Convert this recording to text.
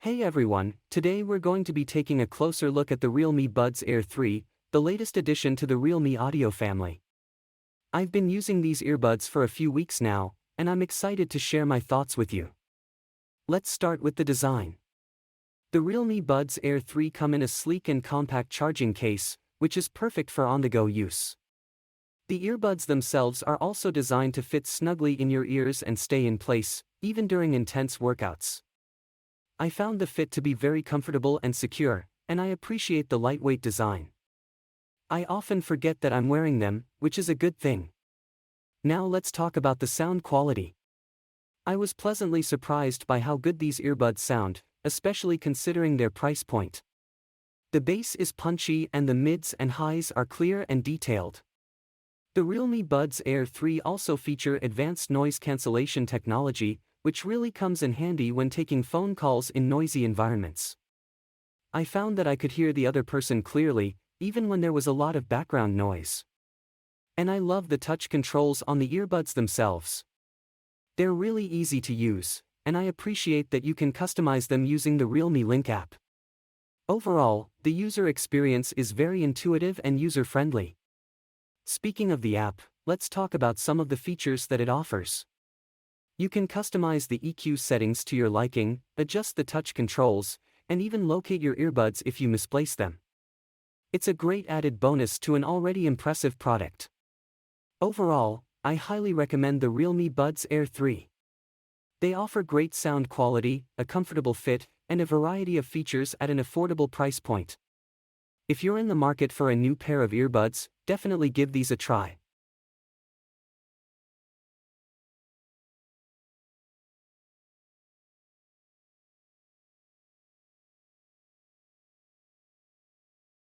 Hey everyone, today we're going to be taking a closer look at the Realme Buds Air 3, the latest addition to the Realme audio family. I've been using these earbuds for a few weeks now, and I'm excited to share my thoughts with you. Let's start with the design. The Realme Buds Air 3 come in a sleek and compact charging case, which is perfect for on-the-go use. The earbuds themselves are also designed to fit snugly in your ears and stay in place, even during intense workouts. I found the fit to be very comfortable and secure, and I appreciate the lightweight design. I often forget that I'm wearing them, which is a good thing. Now let's talk about the sound quality. I was pleasantly surprised by how good these earbuds sound, especially considering their price point. The bass is punchy and the mids and highs are clear and detailed. The Realme Buds Air 3 also feature advanced noise cancellation technology, which really comes in handy when taking phone calls in noisy environments. I found that I could hear the other person clearly, even when there was a lot of background noise. And I love the touch controls on the earbuds themselves. They're really easy to use, and I appreciate that you can customize them using the Realme Link app. Overall, the user experience is very intuitive and user-friendly. Speaking of the app, let's talk about some of the features that it offers. You can customize the EQ settings to your liking, adjust the touch controls, and even locate your earbuds if you misplace them. It's a great added bonus to an already impressive product. Overall, I highly recommend the Realme Buds Air 3. They offer great sound quality, a comfortable fit, and a variety of features at an affordable price point. If you're in the market for a new pair of earbuds, definitely give these a try.